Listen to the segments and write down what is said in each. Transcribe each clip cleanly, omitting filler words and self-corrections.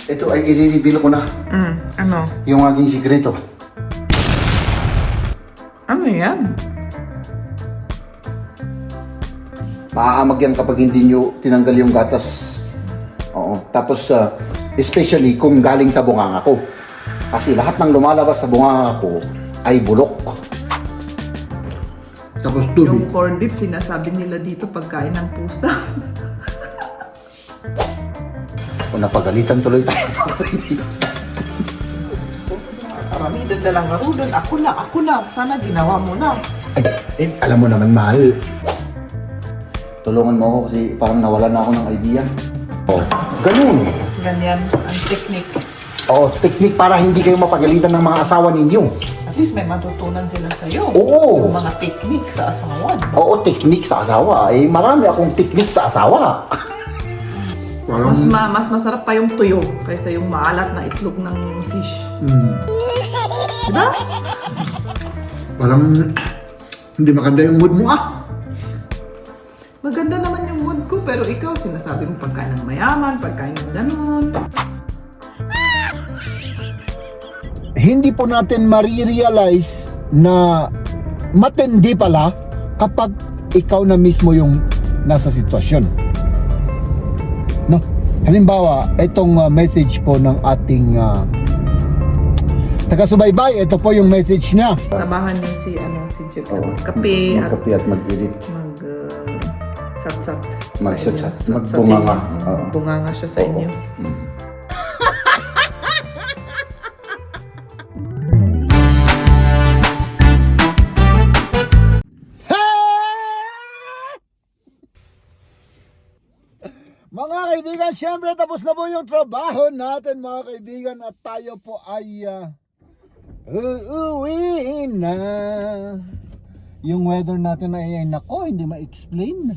Ito ay i-reveal ko na. Ano? Yung aking sikreto. Ano yan? Maaamag yan kapag hindi nyo tinanggal yung gatas. Oo. Tapos, especially kung galing sa bunganga ko. Kasi lahat ng lumalabas sa bunganga ko ay bulok. Tapos tubig. Yung corned beef, sinasabi nila dito pagkain ng pusa. Kung napagalitan tuloy tayo. Marami doon na lang ako doon. Ako na. Sana ginawa mo na. Ay, alam mo naman, mahal. Tulungan mo ako kasi parang nawalan na ako ng idea. Oh, ganun. Ganyan ang technique. Oo, technique para hindi kayo mapagalitan ng mga asawa ninyo. At least may matutunan sila sa'yo. Oo. Yung mga technique sa asawa. Oo, technique sa asawa. Eh, marami akong technique sa asawa. Mas masarap pa yung tuyo kaysa yung maalat na itlog ng fish. Diba? Parang hindi maganda yung mood mo Maganda naman yung mood ko, pero ikaw sinasabi mo pagkain ng mayaman, pagkain ng ganon. Hindi po natin marirealize na matindi pala kapag ikaw na mismo yung nasa sitwasyon. No? Halimbawa, itong message po ng ating taga-subaybay, ito po yung message niya. Sabahan niyo si Jeff na magkape at Magkape at mag-edit. sat-sat. Mag-sat-sat. Sa inyo. Magbunganga. Sat-satin. Oo. Bunganga siya sa inyo. Mga kaibigan, syempre tapos na po yung trabaho natin mga kaibigan at tayo po ay uuwi na. Yung weather natin ay nako, hindi ma-explain.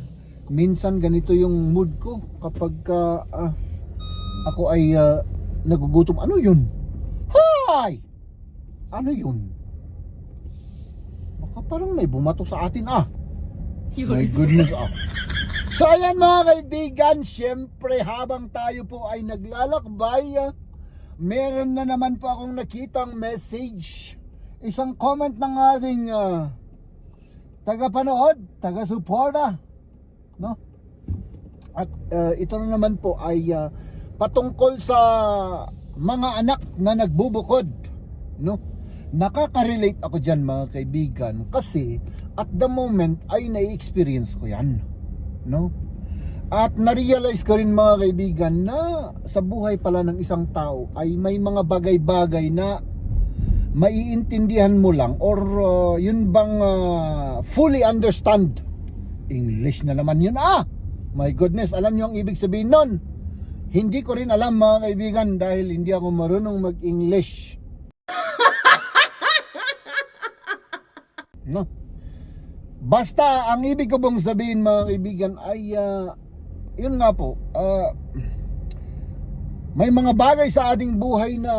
Minsan ganito yung mood ko kapag ako ay nagugutom. Ano yun? Hi! Ano yun? Baka parang may bumato sa atin My goodness So ayan mga kaibigan, syempre habang tayo po ay naglalakbay, meron na naman po akong nakitang message. Isang comment ng ating taga-panood, taga-suporta, no? At ito na naman po ay patungkol sa mga anak na nagbubukod, no? Nakaka-relate ako dyan mga kaibigan kasi at the moment ay na-experience ko yan, no? At na-realize ko rin mga kaibigan na sa buhay pala ng isang tao ay may mga bagay-bagay na maiintindihan mo lang or yun bang fully understand. English na naman yun My goodness, alam nyo ang ibig sabihin nun? Hindi ko rin alam mga kaibigan dahil hindi ako marunong mag-English. No? Basta ang ibig ko bang sabihin mga kaibigan ay yun nga po, may mga bagay sa ating buhay na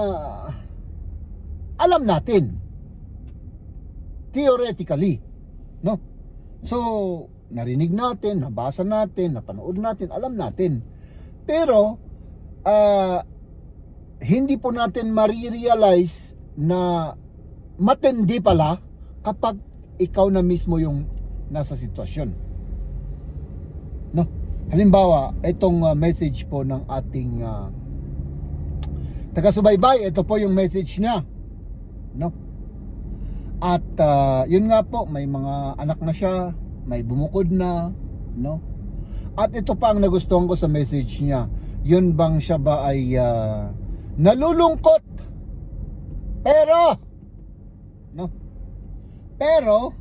alam natin theoretically, no? So narinig natin, nabasa natin, napanood natin, alam natin, pero hindi po natin marirealize na matindi pala kapag ikaw na mismo yung nasa sitwasyon, no? Halimbawa, itong message po ng ating taga-subaybay, ito po yung message niya, no? At yun nga po, may mga anak na siya, may bumukod na, no? At ito pa ang nagustuhan ko sa message niya. Yun bang siya ba ay nalulungkot? Pero, no? Pero,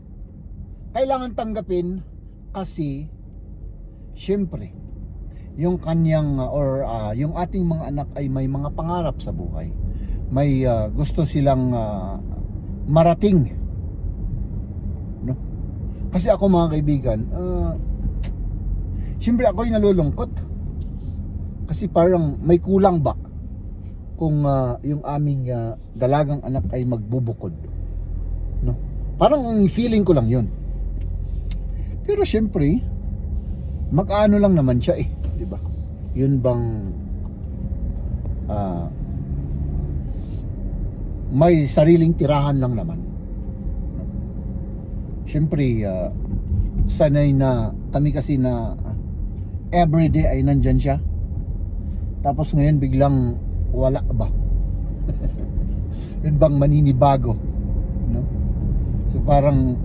kailangan tanggapin kasi syempre, yung kanyang yung ating mga anak ay may mga pangarap sa buhay. May gusto silang marating, no? Kasi ako mga kaibigan, syempre ako'y nalulungkot kasi parang may kulang ba kung yung aming dalagang anak ay magbubukod, no? Parang ang feeling ko lang yun. Pero syempre mag-ano lang naman siya di ba? Yun bang may sariling tirahan lang naman. Siyempre, sanay na kami kasi na everyday ay nandyan siya. Tapos ngayon biglang wala ba? Yun bang maninibago? No? So parang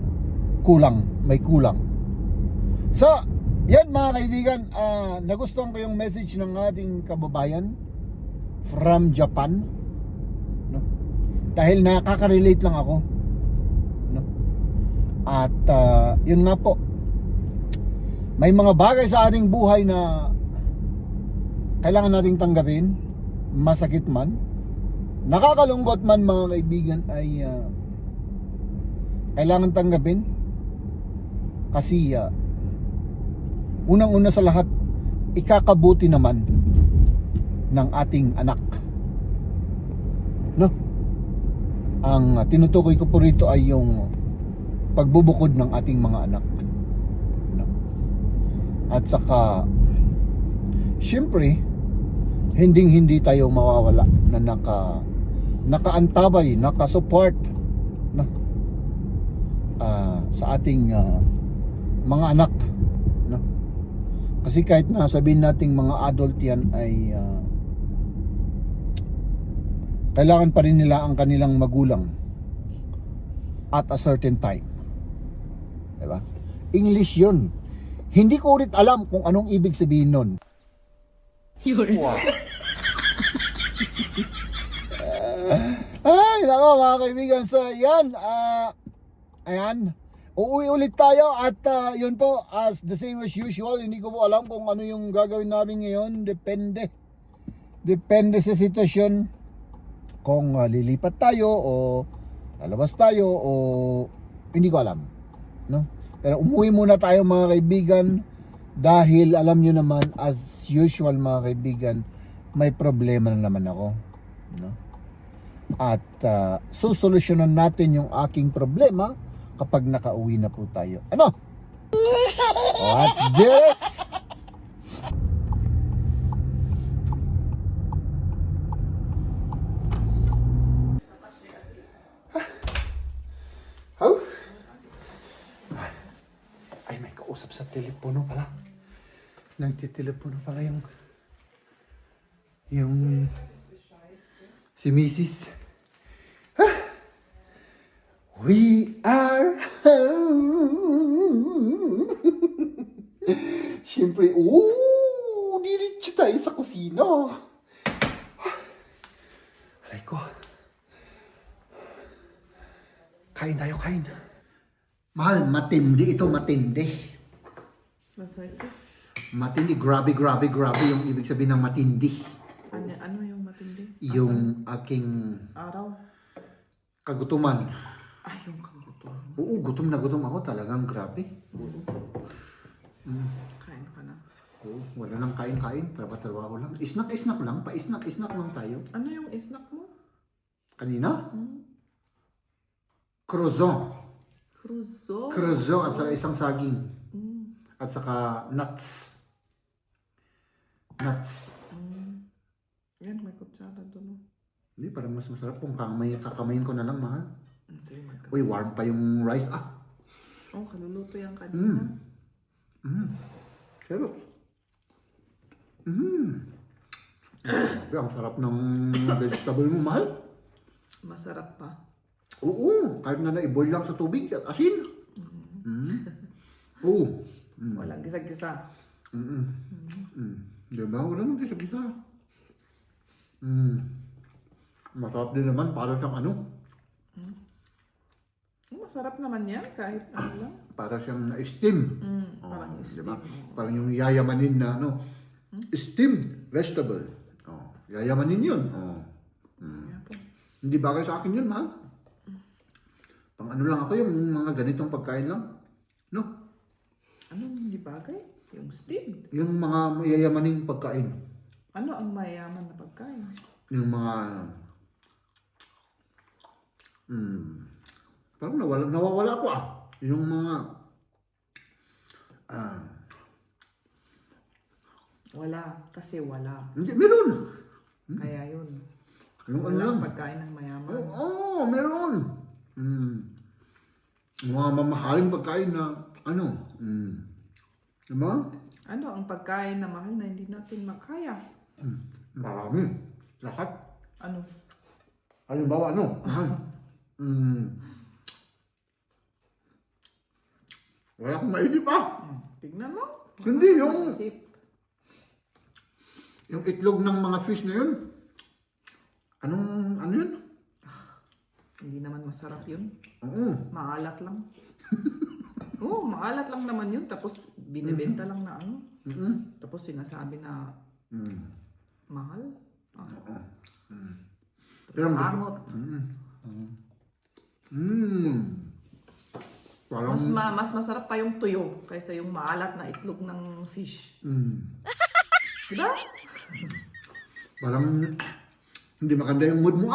may kulang. So, yan mga kaibigan, nagustuhan ko yung message ng ating kababayan from Japan. No? Dahil nakaka-relate lang ako. No? At yun nga po, may mga bagay sa ating buhay na kailangan nating tanggapin, masakit man, nakakalungkot man mga kaibigan, ay kailangan tanggapin kasi unang-una sa lahat, ikakabuti naman ng ating anak. No? Ang tinutukoy ko po rito ay yung pagbubukod ng ating mga anak. No? At saka siyempre, hindi tayo mawawala na nakaantabay, nakasupport, no? Sa ating mga anak, no? Kasi kahit na sabihin nating mga adult yan ay kailangan pa rin nila ang kanilang magulang at a certain time, diba? English yun. Hindi ko ulit alam kung anong ibig sabihin nun. Wow. Ay, nako mga kaibigan. So, yan. Ayan. Uuwi ulit tayo at yun po, as the same as usual, hindi ko po alam kung ano yung gagawin namin ngayon. Depende sa sitwasyon. Kung lilipat tayo o lalabas tayo o hindi ko alam. No? Pero umuwi muna tayo mga kaibigan dahil alam nyo naman, as usual mga kaibigan, may problema na naman ako. No? At susolusyonan natin yung aking problema kapag nakauwi na po tayo. Ano? What's this? How? Ay, may kausap sa telepono pala. Nagtitelepono pala yung si Mrs. We are home. Siyempre, diretso tayo sa kusina. Aray ko. Kain tayo, kain. Mahal, matindi ito, matindi. Masaya ito. Matindi, grabe yung ibig sabihin ng matindi. Ano yung matindi? Yung aking Araw? kagutuman. Ay, yung kagutom. Oo, gutom na gutom ako, talagang grabe. Kain ka na. Oo, wala nang kain-kain, trabaho lang. Isnak lang, pa-isnak lang tayo. Ano yung snack mo? Kanina? Croissant. Croissant at saka isang saging. At saka nuts. Yan, may kutsara doon. Hindi, parang mas masarap kung kakamayin ko na lang, mahal. Sige, Uy, warm pa yung rice. kaluluto yan kanina. Pero, ang sarap ng vegetable mo, mahal. Masarap pa. Oo, kahit na na-boil lang sa tubig at asin. Oo. Walang gisa-gisa. Diba? Wala nang gisa-gisa. Masarap din naman para siyang ano. Masarap naman yan kahit ano lang. Para siyang na-steam. Parang steam. Diba? Parang yung yayamanin na ano. Steamed vegetable. Yayamanin yun. Yan po. Hindi bagay sa akin yun, mahal. Pang ano lang ako, yung mga ganitong pagkain lang. No? Anong hindi bagay? Yung steamed. Yung mga yayamaning pagkain. Ano ang mayaman na pagkain? Yung mga parang nawawala ko yung mga Wala. Kasi wala. hindi, meron. Kaya yun. Yung ano Walang lang. pagkain ng mayaman. Oo, meron. Mga mamahaling pagkain na ano. Diba? Ano ang pagkain na mahal na hindi natin makaya? Marami. Lahat. Ano? Halimbawa, ano? Mahal. Wala akong maisip Tignan mo. Hindi, yung- Isip. Yung itlog ng mga fish na yun. Ano yun? Hindi naman masarap yun. Oo. Maalat lang. Oo, maalat lang naman yun. Tapos binibenta lang na ano. Tapos sinasabi na mahal. Pero Angot. Parang, Mas masarap pa yung tuyo kaysa yung maalat na itlog ng fish. Diba? parang hindi maganda yung mood mo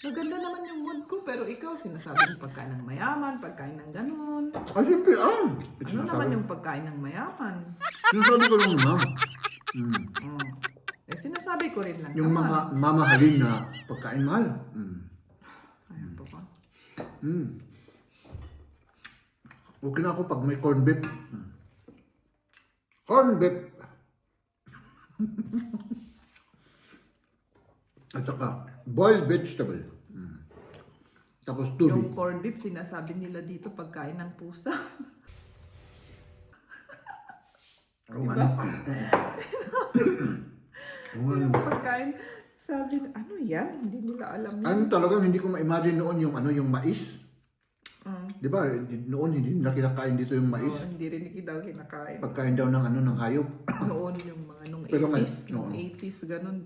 Maganda naman yung mood ko, pero ikaw sinasabi mo pagkain ng mayaman, pagkain ng ganon. Siyempre, Ano naman yung pagkain ng mayaman? Sinasabi ko lang naman. Eh, sinasabi ko rin lang Yung naman. mga mamahalin na pagkain mahal. Ayan po ka. Okay na ako pag may corn beef. Corn beef. At saka, boiled vegetable. Tapos tubig. Yung corned beef, sinasabi nila dito pagkain ng pusa. Yung ano. Yung ano. Yung pagkain, sabi, ano yan? Hindi nila alam yan. Ano talagang hindi ko ma-imagine noon yung ano yung mais. Di ba? Noon hindi nila kinakain dito yung mais. Hindi rin daw kinakain. Pagkain daw ng ano ng hayop. Noon yung mga nung Pero 80s, ngayon, nung no. 80s, ganun.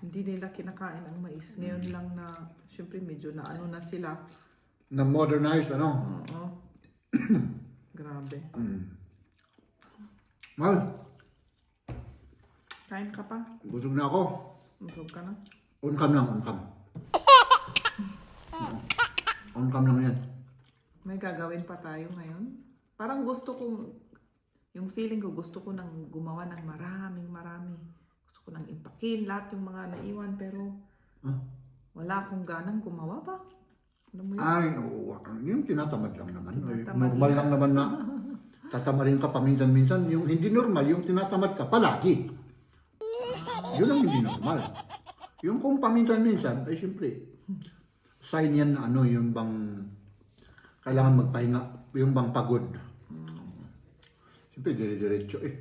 Hindi nila kinakain ang mais. Ngayon lang na, syempre medyo na ano na sila. Na modernized ano. Oo. Grabe. Mahal, Kain ka pa? busog na ako. Busog ka na? On-cam lang, on-cam. On-cam lang yan. May gagawin pa tayo ngayon? Parang gusto kong, yung feeling ko, gusto ko nang gumawa ng marami. Gusto ko nang impakin lahat yung mga naiwan, pero wala akong ganang gumawa pa. Alam mo yun? Ay, oo. Yung tinatamad lang naman. Ay, Tinatamad normal lang naman na tatamarin ka paminsan-minsan. Yung hindi normal, yung tinatamad ka palagi. Yun ang hindi normal. Yung kung paminsan-minsan, ay siyempre, sign yan na ano, yung bang kailangan magpahinga, yung bang pagod. Siyempre, dire-diretso eh.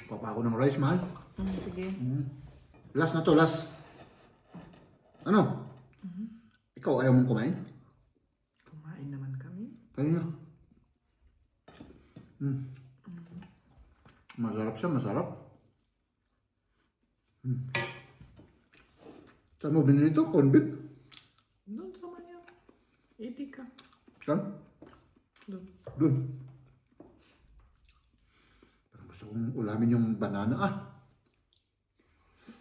Papa ako ng rice, mahal. Sige. Last na to, last. Ano? Ikaw, ayaw mong kumain? Kumain naman kami. Kaya na. Masarap siya, masarap. Saan mo binili ito? Corn beef? Doon sa manya. Iti ka. Saan? Doon. Doon. Parang gusto kong ulamin yung banana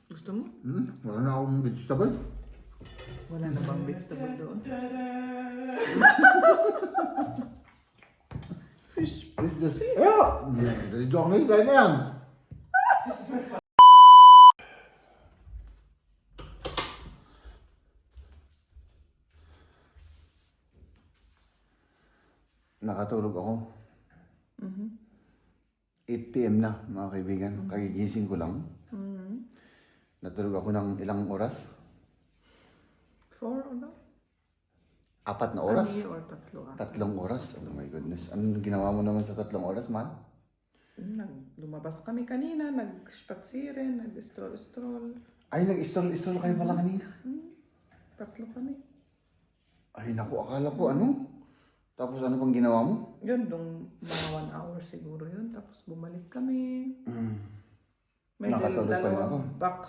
Gusto mo? Wala na akong vegetable. Wala na bang vegetable doon? Fish. Is this... Dito ako na tayo na yan. Nakatulog ako. 8 p.m. na, mga kaibigan. Kagigising ko lang. Natulog ako ng ilang oras? 4 o no? 4 na oras? Ani or 3 ah. 3 oras? Oh my goodness. Anong ginawa mo naman sa 3 oras, man? Lumabas kami kanina, nag-spatsiren, nag-stroll-stroll. Ay, nag-stroll kayo pala kanina. 3 kami. Ay, naku, akala ko ano? Tapos ano pang ginawa mo? Yun, nung mga 1 hour siguro yun. Tapos bumalik kami. May Nakatulog pa na ako. dalawang box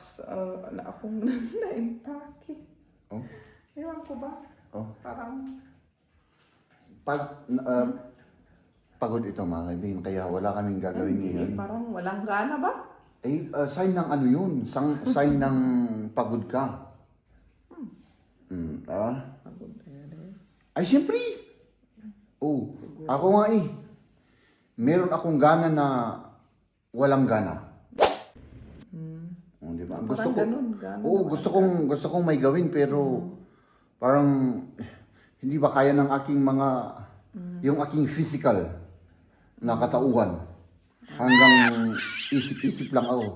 na akong na-impake. Oh? Ewan ko ba? Oh? Parang, Pagod ito, mga kaibigan. Kaya wala kaming gagawin ngayon. parang walang gana ba? Eh, sign ng ano yun? Sign ng pagod ka. Pagod Ay, siyempre. Oh, ako nga eh. Meron akong gana na walang gana. di ba? Parang ganun, ganun. Oo, gusto kong may gawin pero parang hindi ba kaya ng aking mga yung aking physical na katauhan. Hanggang isip-isip lang ako.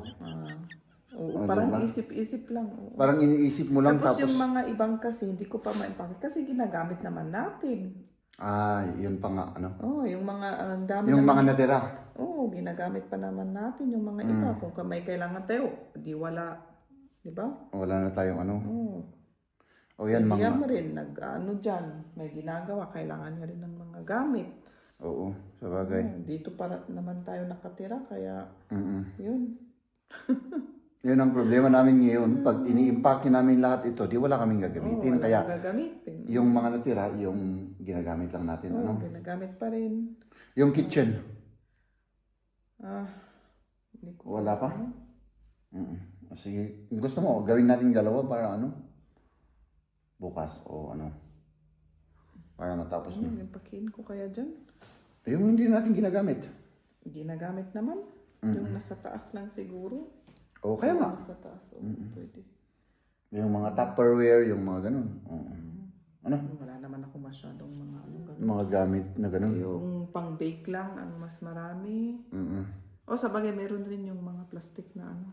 Oo, Oh, parang diba? isip-isip lang. Oo. Parang iniisip mo lang Tapos tapos yung mga ibang kasi, hindi ko pa ma-impake kasi ginagamit naman natin. yun pa nga ano. Oh, yung mga ang dami Yung mga naman. natira. Oo, ginagamit pa naman natin yung mga iba. Kung may kailangan tayo, di wala. Di ba? Wala na tayong ano. Oo. O yan Si mga Liam rin, nag-ano dyan, may ginagawa, kailangan niya rin ng mga gamit. oo, sa bagay. Dito para naman tayo nakatira, kaya yun. Yun ang problema namin ngayon. Pag ini-impake namin lahat ito, di wala kaming gagamitin. Wala Kaya nang gagamitin. yung mga natira, yung ginagamit lang natin. Oo, Ano? ginagamit pa rin. Yung kitchen, Hindi ko wala pa? Sige, kung gusto mo, gawin natin dalawa para ano? Bukas o ano? Para matapos na. yung pakiin ko kaya dyan. Yung hindi natin ginagamit. Ginagamit naman. Yung nasa taas lang siguro. O kaya nga. Nasa taas, pwede. Yung mga Tupperware, yung mga ganun. Oo. Ano? Wala naman ako masyadong mga ano ganun. Mga gamit na ganun. Yung pang-bake lang ang mas marami. O sa bagay, meron rin yung mga plastic na ano.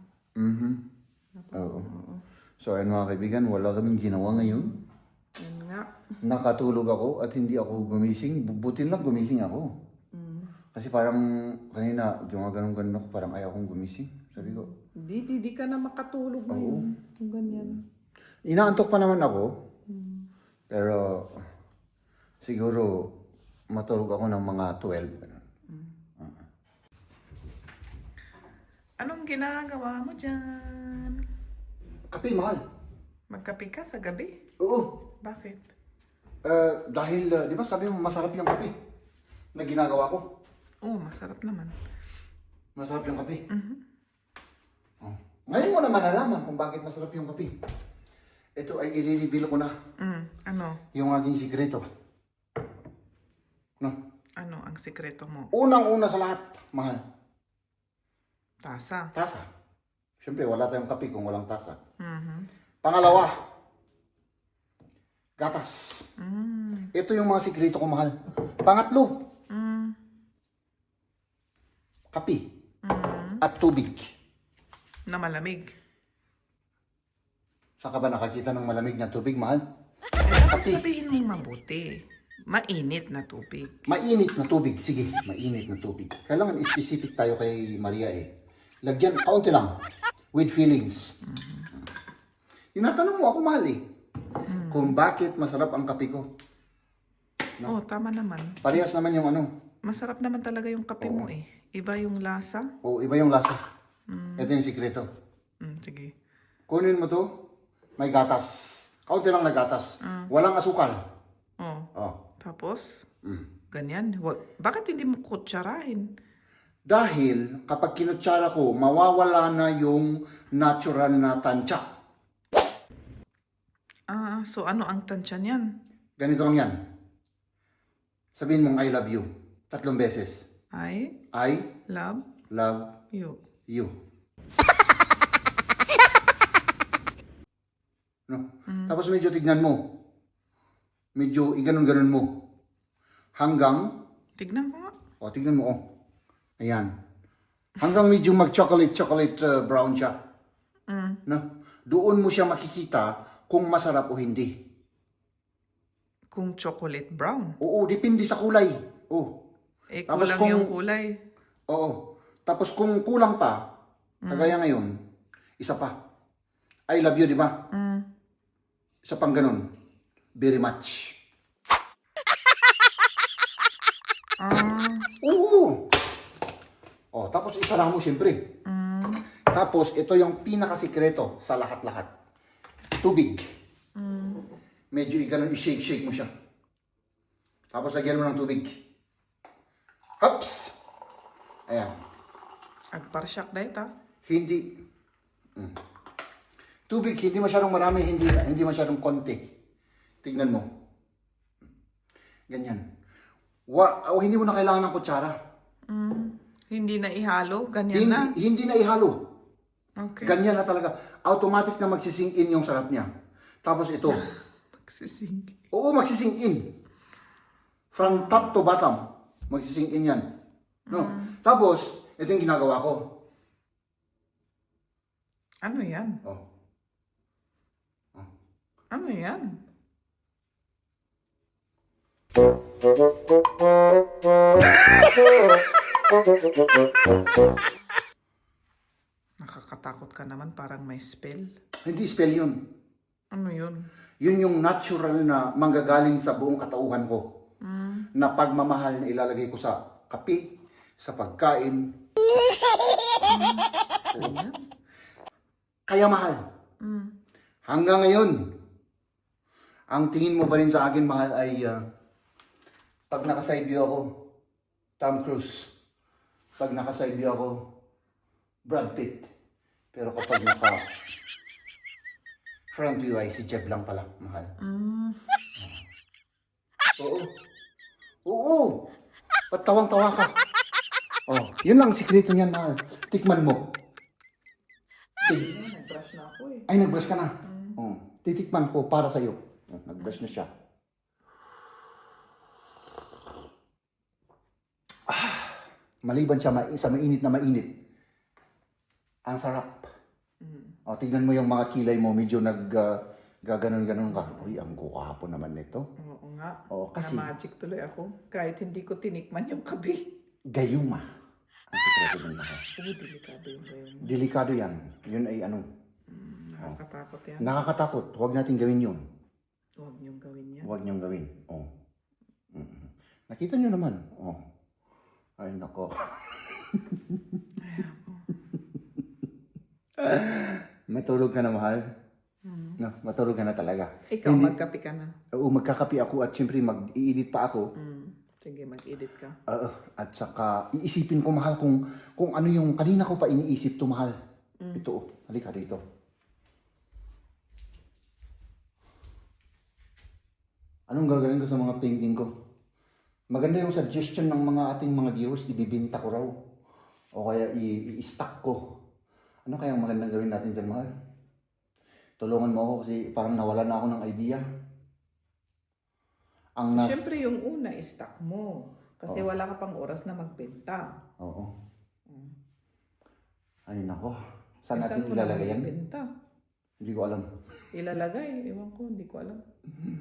Oo. So ayun mga kaibigan, wala kaming ginawa ngayon. Yan nga. Nakatulog ako at hindi ako gumising. Buti lang gumising ako. Kasi parang kanina, gumaganon-ganon ako, parang ayaw akong gumising. Sabi ko, Di ka na makatulog ngayon. Yung ganyan. inaantok pa naman ako. Pero siguro matulog ako ng mga 12. ganun. Anong ginagawa mo dyan? Kape, mahal. Magkape ka sa gabi? Oo. Bakit? Dahil, di ba sabi mo masarap yung kape na ginagawa ko? Oo, masarap naman. Masarap yung kape. Oh. Ngayon mo na malalaman kung bakit masarap yung kape. Ito ay i-reveal ko na Ano? yung aking sikreto. No? Ano ang sikreto mo? Unang-una sa lahat, mahal. Tasa. Tasa. Siyempre, wala tayong kape kung walang tasa. Pangalawa. Pangalawa, gatas. Ito yung mga sikreto ko, mahal. Pangatlo, kape at tubig. Na malamig. Saan ka ba nakakita ng malamig na tubig, mahal? Sabihin mo mabuti. Mainit na tubig. Mainit na tubig. Sige, mainit na tubig. Kailangan specific tayo kay Maria eh. Lagyan, kaunti lang. With feelings. Tinatanong mo ako, mahal eh. Kung bakit masarap ang kape ko. Oh, tama naman. Parehas naman yung ano. Masarap naman talaga yung kape mo eh. Iba yung lasa. O, iba yung lasa. Ito yung sikreto. Sige. Kunin mo to, may gatas. Kaunti lang na gatas. Walang asukal. Oh. Oh. Tapos, ganyan. Bakit hindi mo kutsarahin? Dahil kapag kinutsara ko, mawawala na yung natural na tansya. So ano ang tansya niyan? Ganito lang yan. Sabihin mong I love you. 3 beses. I I love love you. you. No? Tapos medyo tignan mo. Medyo iganon-ganon mo. Hanggang, Tignan ko nga. tignan mo, Ayan. Hanggang medyo mag-chocolate brown siya. No? Doon mo siya makikita kung masarap o hindi. Kung chocolate brown. Oo, depende sa kulay. Oo. Tapos Kulang kung- yung kulay. Oo. Tapos kung kulang pa, kagaya ngayon, isa pa. I love you, di ba? Isa pang ganun. Very much. Oo. Tapos isa lang mo, siyempre. Tapos, ito yung pinakasikreto sa lahat-lahat. Tubig. Medyo ganun, i-shake-shake mo siya. Tapos, lagyan mo ng tubig. Hops! Ayan. Agparsyak na ito. Hindi. Tubig, hindi masyadong marami, hindi masyadong konti. Tignan mo. Ganyan. Hindi mo na kailangan ng kutsara. Hindi na ihalo. Ganyan na. Hindi na ihalo. Okay. Ganyan na talaga. Automatic na magsisink in yung sarap niya. Tapos ito. Magsising. Oo, magsisink in. From top to bottom. Magsisink in yan. No? Tapos, ito yung ginagawa ko. Ano yan? Oh. Ano yan? Nakakatakot ka naman, parang may spell. Hindi spell yun. Ano yun? Yun yung natural na manggagaling sa buong katauhan ko. Na pagmamahal na ilalagay ko sa kape, sa pagkain. Kaya mahal. Hanggang ngayon, ang tingin mo ba rin sa akin, mahal, ay pag naka-side view ako, Tom Cruise. Pag naka-side view ako, Brad Pitt. Pero kapag front view ay si Jeb lang pala, mahal. Oo. Oo. Patawang-tawa ka. Oh, yun lang ang sikreto niyan, mahal. Tikman mo. Nag-brush na ako eh. Ay, nag-brush ka na. Oh, titikman ko para sa'yo. Oh, nag-brush na siya. Maliban siya sa mainit na mainit. Ang sarap. O, tignan mo yung mga kilay mo, medyo gaganon-ganon ka. Uy, ang guwapo naman nito. Oo nga. Oo, kasi- Na-magic tuloy ako. Kahit hindi ko tinikman yung kape. Gayuma. Ang sikreto ng lahat. Oo, delikado yung gayon. Delikado yan. Yun ay ano. Nakakatakot yan. Nakakatakot. Huwag natin gawin yun. Huwag niyong gawin yan. Huwag niyong gawin. Oh. Nakita niyo naman. Oh. Ay, nako. Matulog ka na, mahal. No, matulog ka na talaga. Ikaw, magkape ka na. Oo, magkakapi ako at syempre mag-i-edit pa ako. Sige, mag-edit ka. At saka iisipin ko, mahal, kung ano yung kanina ko pa iniisip to, mahal. Ito, oh. Halika dito. Anong gagawin ko sa mga painting ko? Maganda yung suggestion ng mga ating mga viewers, ibibinta ko raw. O kaya i-stack ko. Ano kaya ang magandang gawin natin dyan, mahal? Tulungan mo ako kasi parang nawala na ako ng idea. Siyempre yung una, stock mo. Kasi wala ka pang oras na magbenta. Oo. Ay, nako. Saan Saan natin mo ilalagay yan? benta? Hindi ko alam. Ilalagay? Ewan ko, hindi ko alam.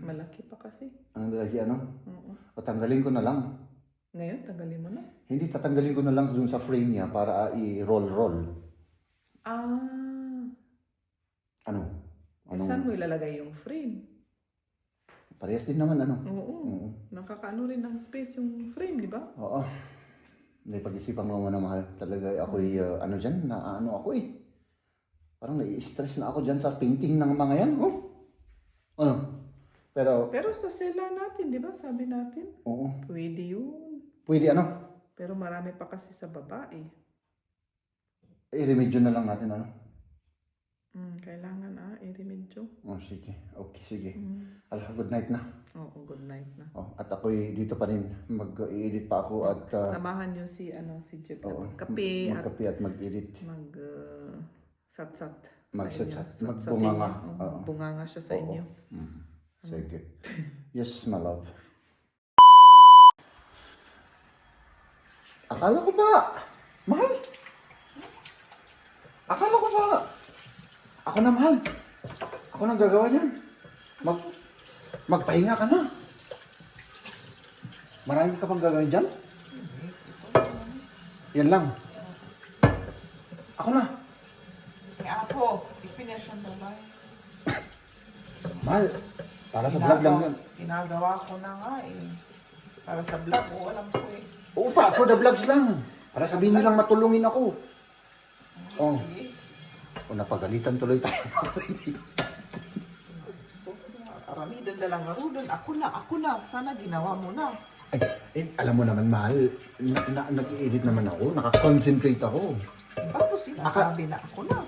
Malaki pa kasi. Ang lalagay ano? Oo. O tanggalin ko na lang. Ngayon, tagalin mo na. Hindi, tatanggalin ko na lang dun sa frame niya para i-roll-roll. Ano? Saan mo ilalagay yung frame? Parehas din naman, ano? Oo. Nakakaano rin ng space yung frame, di ba? Oo. Hindi, pag-isipan mo na, mahal. Talaga ako'y, ano dyan, ano ako eh. Parang nai-stress na ako dyan sa painting ng mga yan. Oh. Ano? Pero sa sela natin, di ba? Sabi natin. oo. Pwede yun. Pwede ano? Pero marami pa kasi sa babae. I-remedyo na lang natin, ano? Kailangan i-remedyo. Oh, sige. Okay, sige. Good night na. Oo, good night na. Oh, at ako'y dito pa rin. Mag-i-edit pa ako at Samahan niyo si Jeb na oo, magkape at magkape at mag-edit. satsat. Mag-satsat. Sa inyo. Magbunganga. Satsatin niyo. Oo. Bunganga siya sa inyo. Sige. Yes, my love. Akala ko ba? Mahal? Akala ko ba? Ako na, mahal. Ako nang gagawa niyan. Magpahinga ka na. Marami ka pang gagawin dyan? Yan lang. Ako na. Ako, i-finish ang trabaho. Mahal, para sa vlog lang yan. Ginagawa ko na nga eh. Para sa vlog, alam ko eh. Oo pa, for the vlogs lang. Para sabihin nilang matulungin ako. Oh. O, napagalitan tuloy tayo. Aramidan na lang arudon. Ako na. Sana ginawa mo na. Ay, alam mo naman, mahal. Nag-i-edit naman ako. Nakakonsentrate ako. Bakit sinasabi na ako na?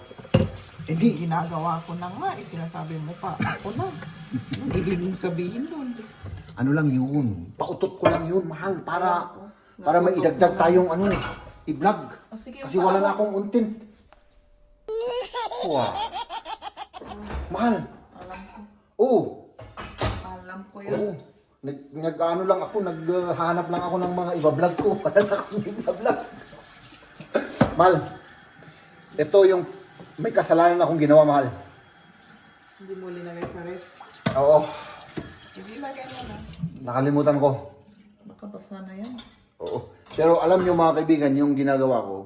Hindi. Ginagawa ko na nga. Sinasabi mo pa, ako na. Anong ibig mong sabihin doon? Ano lang yun? Pautot ko lang yun, mahal. Para maidagdag tayong i-vlog. O, sige, Kasi wala na akong content. Wow. Mahal. Alam ko. Oo. Alam ko yun. Oo. Nag-ano lang ako, naghahanap lang ako ng mga iba-vlog ko. Wala na akong iba-vlog. Mahal. Ito yung may kasalanan akong ginawa, mahal. Hindi mo linagay sa ref. Oo. Hindi lagay mo na. Nakalimutan ko. Nakabasa na yan. Oo. Pero alam nyo mga kaibigan, yung ginagawa ko,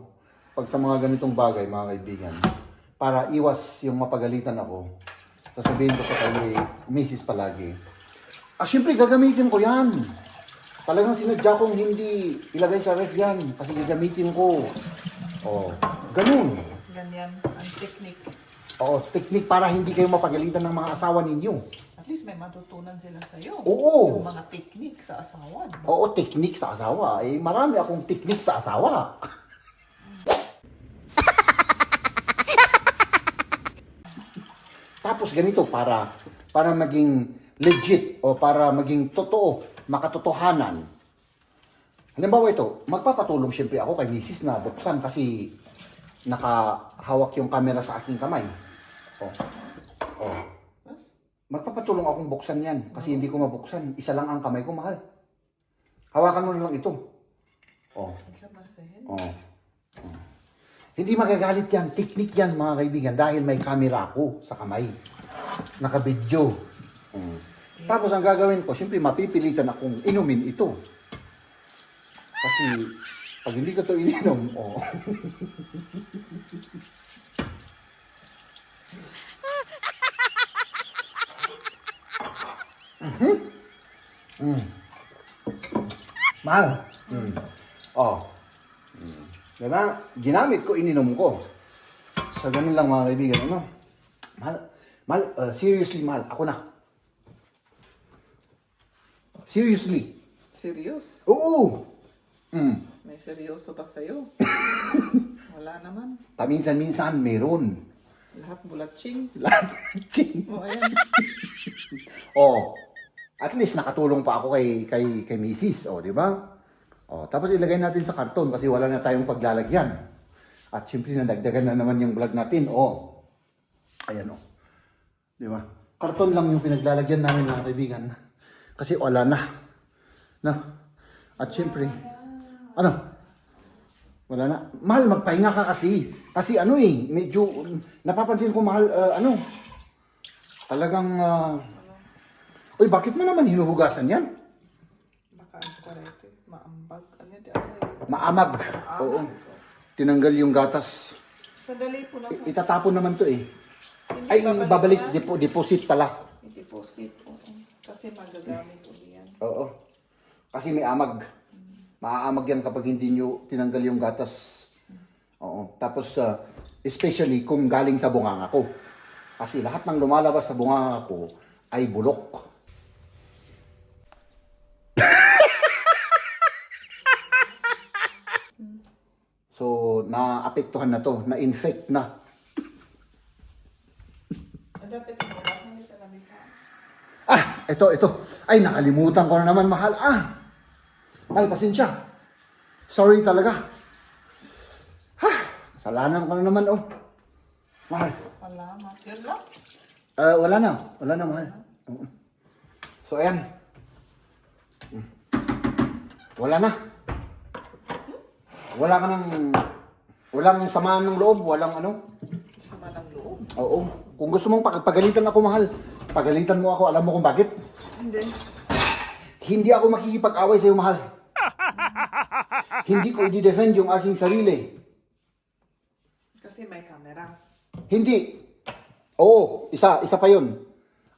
pag sa mga ganitong bagay, mga kaibigan, para iwas yung mapagalitan ako, sasabihin ko sa kay Mrs. palagi, syempre gagamitin ko yan. Talagang sinadya kong hindi ilagay sa ref yan, kasi gagamitin ko. Oh, ganun. Ganyan ang technique. Oo, technique para hindi kayo mapagalitan ng mga asawa ninyo. At least may matutunan sila sa'yo. Oo. Yung mga technique sa asawa. Diba? Oo, technique sa asawa. Eh, marami akong technique sa asawa. Tapos ganito, para maging legit o para maging totoo, makatotohanan. Halimbawa ito, magpapatulong siyempre ako kay Mrs. na buksan kasi nakahawak yung camera sa aking kamay. Oh. Oh. Magpapatulong akong buksan yan kasi hindi ko mabuksan. Isa lang ang kamay ko, mahal. Hawakan mo na lang ito. Oh. Oh. Hindi magagalit yan. Technique yan, mga kaibigan, dahil may camera ako sa kamay. Naka-video. Tapos ang gagawin ko, siyempre mapipilitan akong inumin ito. Kasi pag hindi ko ito ininom, oh. Mahal. Oh. Diba? Ginamit ko, ininom ko. So, ganun lang mga kaibigan. Ano? Mahal, seriously, mahal. Ako na. Seriously. Serious? Oo. May seryoso ba sa'yo? Wala naman. Paminsan-minsan, meron. Lahat bulatsing. Lahat. O, ayan. Oh. At least nakatulong pa ako kay Mrs. Oh, di ba? Oh, tapos ilagay natin sa karton kasi wala na tayong paglalagyan. At siyempre nadagdagan na naman yung vlog natin. Oh. Ayan oh. Di ba? Karton lang yung pinaglalagyan namin mga kaibigan. Kasi wala na. Na. At siyempre, ano? Wala na. Mahal, magpahinga ka kasi. Kasi ano eh, medyo napapansin ko mahal, talagang uy, bakit mo naman hinuhugasan yan? Baka ano pa rito eh. Maambag. Ano yun? Maamag. Oo. Tinanggal yung gatas. Sadali po lang. Itatapon naman to eh. Hindi Ay, babalik babalik, na. deposit pala. I-deposit. Oo. Kasi magagamit ko yan. Oo. Kasi may amag. Maaamag yan kapag hindi nyo tinanggal yung gatas. Oo. Tapos, especially kung galing sa bunganga ko. Kasi lahat ng lumalabas sa bunganga ko ay bulok. So, naapektuhan na to, na-infect na. Dapat mo ba? Hindi sa lamisa. Ito. Ay, nakalimutan ko na naman, mahal. Mahal, pasensya. Sorry talaga. Kasalanan ko na naman, oh. Mahal. Salamat. Yan lang. Wala na, mahal. So, ayan. Wala na. Walang samaan ng loob, walang ano. Sama ng loob. Oo. Kung gusto mong pagalitan ako, mahal, pagalitan mo ako, alam mo kung bakit? Hindi. Hindi ako makikipag-away sa'yo, mahal. Hindi ko i-defend yung aking sarili. Kasi may camera. Hindi. Oo, isa pa yun.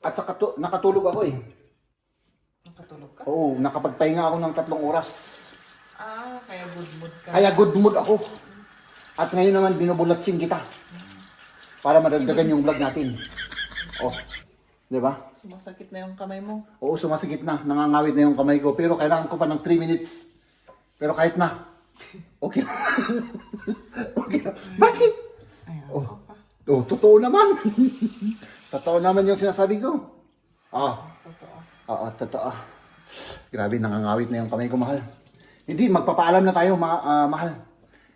At saka nakatulog ako eh. Nakatulog ka? Oo, nakapagpahinga ako ng 3 oras. Kaya good mood ka. Kaya good mood ako. At ngayon naman binubulatsing kita. Para madagdagan yung vlog natin. Oh, di ba? Sumasakit na yung kamay mo. Oo, sumasakit na. Nangangawit na yung kamay ko. Pero kailangan ko pa ng 3 minutes. Pero kahit na. Okay. Okay. Bakit? Ayan. Oh. Oh, totoo naman. Totoo naman yung sinasabi ko. Totoo. Oo, totoo. Grabe, nangangawit na yung kamay ko, mahal. Hindi, magpapaalam na tayo, mahal.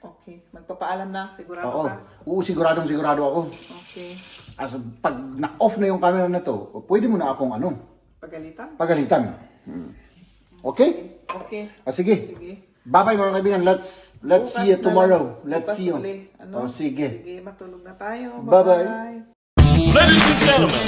Okay. Magpapaalam na. Sigurado Oo. ka? Oo, sigurado ako. Okay. As pag na-off na yung camera na to, pwede mo na akong Pagalitan? pagalitan. Okay? Okay. Sige. Sige. Bye-bye mga kaibigan. Let's Bukas see you na tomorrow. lang. Let's Bukas see you. uli. Ano? Sige. Sige, matulog na tayo. Bye-bye. Bye-bye. Ladies and gentlemen,